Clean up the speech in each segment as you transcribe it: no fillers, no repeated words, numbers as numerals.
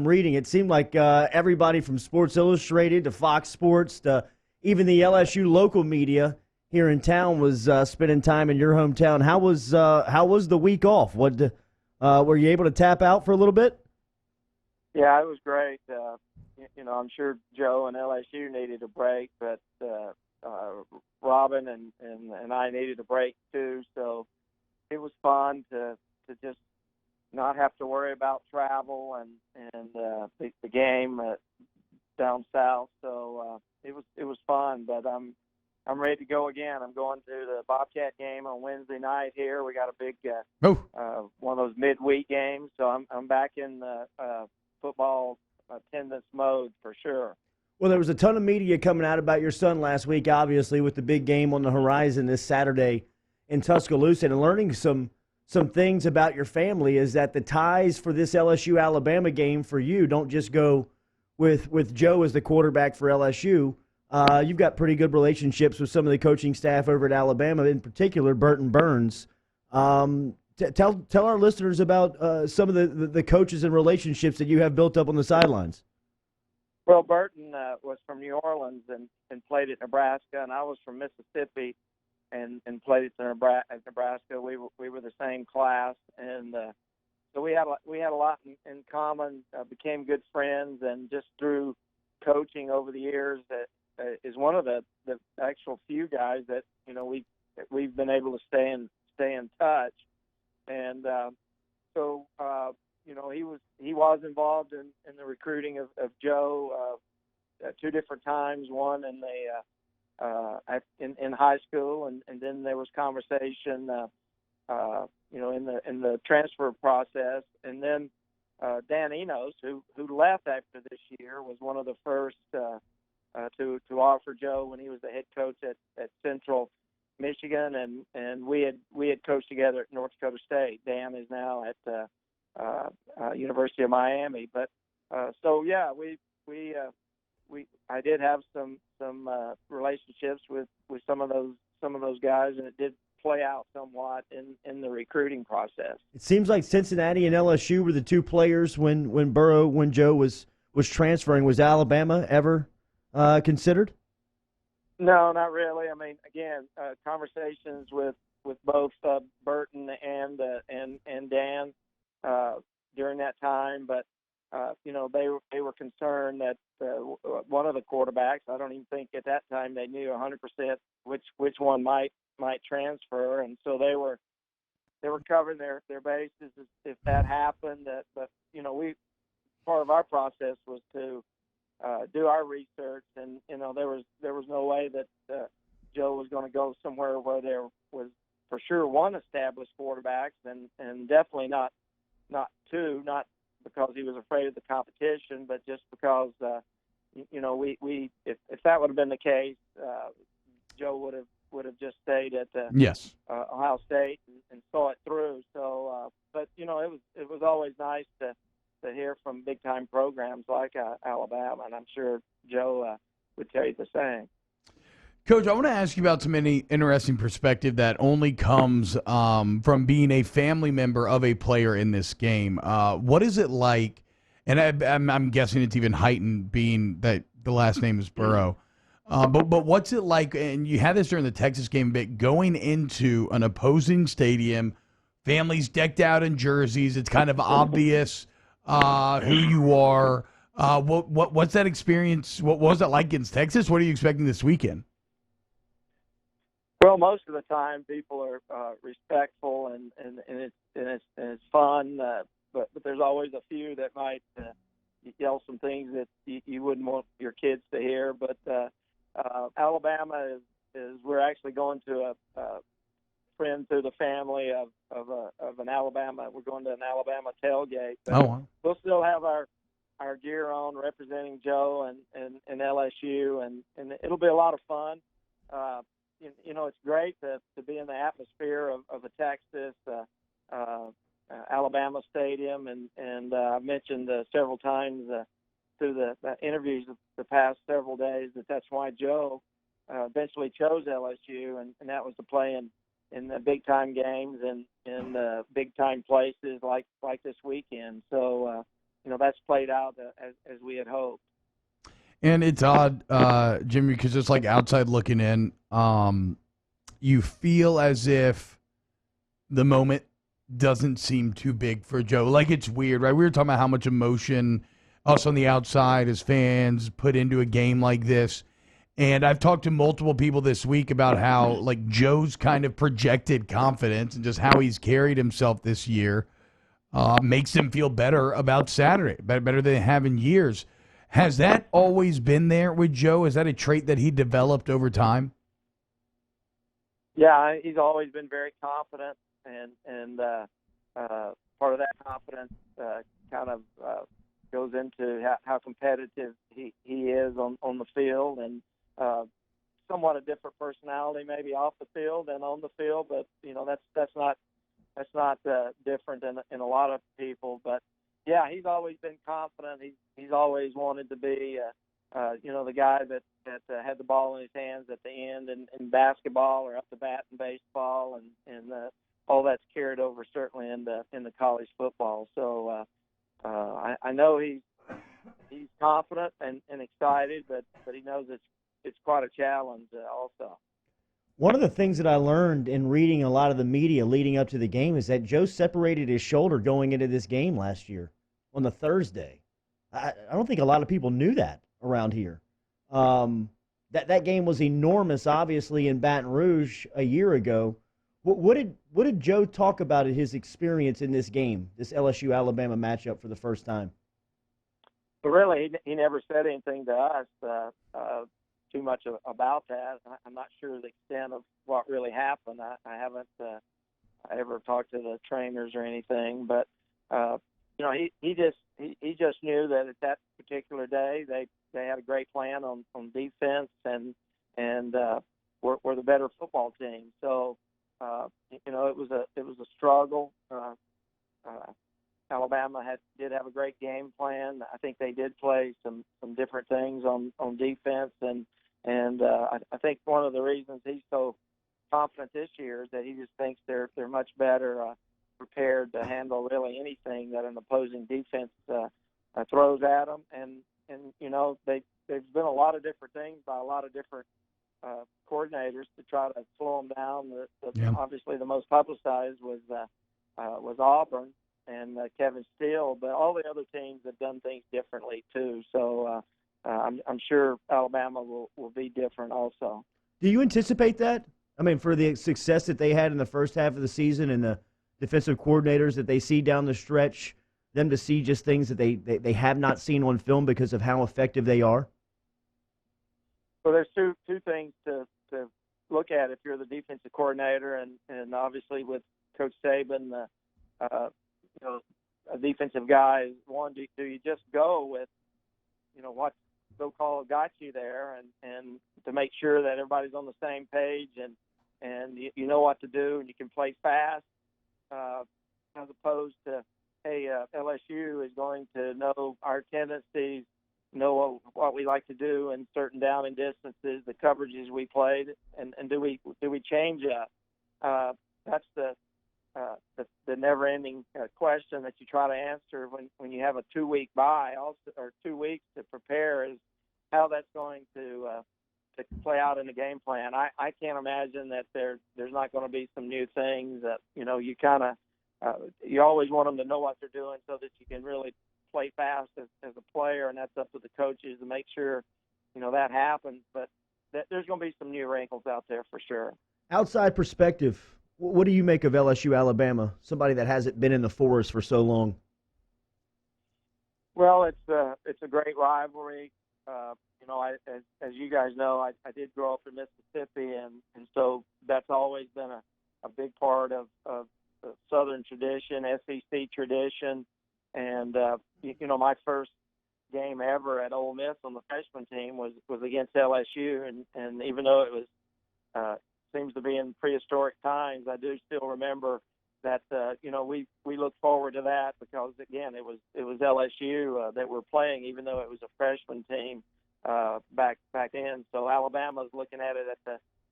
I'm reading, it seemed like everybody from Sports Illustrated to Fox Sports to even the LSU local media here in town was spending time in your hometown. How was the week off? Were you able to tap out for a little bit? Yeah, it was great. I'm sure Joe and LSU needed a break, but Robin and I needed a break too. So it was fun to just not have to worry about travel and the game down south. So it was fun. But I'm ready to go again. I'm going to the Bobcat game on Wednesday night here. We got a big one of those midweek games. So I'm back in the football attendance mode for sure. Well, there was a ton of media coming out about your son last week, obviously, with the big game on the horizon this Saturday in Tuscaloosa, and learning some things about your family is that the ties for this LSU-Alabama game for you don't just go with Joe as the quarterback for LSU. You've got pretty good relationships with some of the coaching staff over at Alabama, in particular Burton Burns. Tell our listeners about some of the coaches and relationships that you have built up on the sidelines. Well, Burton was from New Orleans and played at Nebraska, and I was from Mississippi and played at Nebraska. We were the same class, and so we had a lot in common. Became good friends, and just through coaching over the years, that is one of the actual few guys that we've been able to stay in touch, and so. He was involved in the recruiting of Joe at two different times. One in in high school, and then there was conversation, in the transfer process. And then Dan Enos, who left after this year, was one of the first to offer Joe when he was the head coach at Central Michigan, and we had coached together at North Dakota State. Dan is now at University of Miami, but so yeah, I did have some relationships with some of those guys, and it did play out somewhat in the recruiting process. It seems like Cincinnati and LSU were the two players when Joe was transferring. Was Alabama ever considered? No, not really. I mean, again, conversations with both Burton and Dan during that time, but they were concerned that one of the quarterbacks, I don't even think at that time they knew 100% which one might transfer, and so they were covering their bases if that happened. But part of our process was to do our research, and there was no way that Joe was going to go somewhere where there was for sure one established quarterbacks, and definitely not two, not because he was afraid of the competition, but just because if that would have been the case, Joe would have just stayed at Ohio State and saw it through. So, but it was always nice to hear from big time programs like Alabama, and I'm sure Joe would tell you the same. Coach, I want to ask you about some interesting perspective that only comes from being a family member of a player in this game. What is it like? And I'm guessing it's even heightened being that the last name is Burrow. But what's it like? And you had this during the Texas game a bit, going into an opposing stadium, families decked out in jerseys. It's kind of obvious who you are. What's that experience? What was that like against Texas? What are you expecting this weekend? Well, most of the time people are respectful and it's fun, but there's always a few that might yell some things that you wouldn't want your kids to hear. But Alabama is we're actually going to a friend through the family of an Alabama. We're going to an Alabama tailgate. But wow. We'll still have our gear on representing Joe and LSU, and it'll be a lot of fun. It's great to be in the atmosphere of a Texas, Alabama stadium, and I've mentioned several times through the interviews of the past several days that's why Joe eventually chose LSU, and that was to play in the big time games and in big time places like this weekend. So that's played out as we had hoped. And it's odd, Jimmy, because it's like outside looking in. You feel as if the moment doesn't seem too big for Joe. Like, it's weird, right? We were talking about how much emotion us on the outside as fans put into a game like this. And I've talked to multiple people this week about how, like, Joe's kind of projected confidence and just how he's carried himself this year makes him feel better about Saturday, better than they have in years. Has that always been there with Joe? Is that a trait that he developed over time? Yeah, he's always been very confident, and part of that confidence kind of goes into how competitive he is on the field, and somewhat a different personality maybe off the field than on the field, but that's not different in a lot of people. But yeah, he's always been confident. He's always wanted to be the guy that had the ball in his hands at the end in basketball or up the bat in baseball, and all that's carried over certainly in the college football. So I know he's confident and excited, but he knows it's quite a challenge also. One of the things that I learned in reading a lot of the media leading up to the game is that Joe separated his shoulder going into this game last year on the Thursday. I don't think a lot of people knew that around here. That game was enormous, obviously, in Baton Rouge a year ago. What did Joe talk about in his experience in this game, this LSU-Alabama matchup for the first time? But really, he never said anything to us too much about that. I'm not sure the extent of what really happened. I haven't ever talked to the trainers or anything, but he just knew that at that particular day they had a great plan on defense and were the better football team. So it was a struggle. Alabama did have a great game plan. I think they did play some different things on defense, and I think one of the reasons he's so confident this year is that he just thinks they're much better prepared to handle really anything that an opposing defense throws at them. And there's been a lot of different things by a lot of different coordinators to try to slow them down. Obviously, the most publicized was Auburn and Kevin Steele, but all the other teams have done things differently too. So I'm sure Alabama will be different also. Do you anticipate that? I mean, for the success that they had in the first half of the season and the defensive coordinators that they see down the stretch, them to see just things that they have not seen on film because of how effective they are? Well, there's two things to look at if you're the defensive coordinator, and obviously with Coach Saban, a defensive guy. One, do you just go with what so-called got you there, and to make sure that everybody's on the same page and you know what to do and you can play fast, as opposed to, hey, LSU is going to know our tendencies, know what we like to do in certain down and distances, the coverages we played, and do we change that? That's the never-ending question that you try to answer when you have a 2-week bye, also, or 2 weeks to prepare, is how that's going to play out in the game plan. I can't imagine that there's not going to be some new things that you kind of you always want them to know what they're doing so that you can really play fast as a player, and that's up to the coaches to make sure that happens. But there's going to be some new wrinkles out there for sure. Outside perspective, what do you make of LSU Alabama? Somebody that hasn't been in the forest for so long. Well, it's a great rivalry. As you guys know, I did grow up in Mississippi, and so that's always been a big part of the Southern tradition, SEC tradition. And my first game ever at Ole Miss on the freshman team was against LSU, and even though it was seems to be in prehistoric times, I do still remember that we look forward to that because again it was LSU that we're playing, even though it was a freshman team back then. So Alabama's looking at it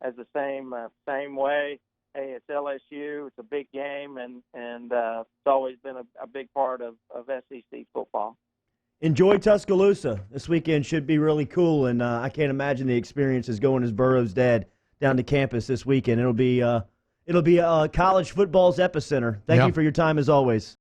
as the same way. hey, it's LSU. It's a big game, and it's always been a big part of SEC football. Enjoy Tuscaloosa. This weekend should be really cool, and I can't imagine the experience is going as Burrow's dad down to campus this weekend. It'll be college football's epicenter. Thank you for your time as always.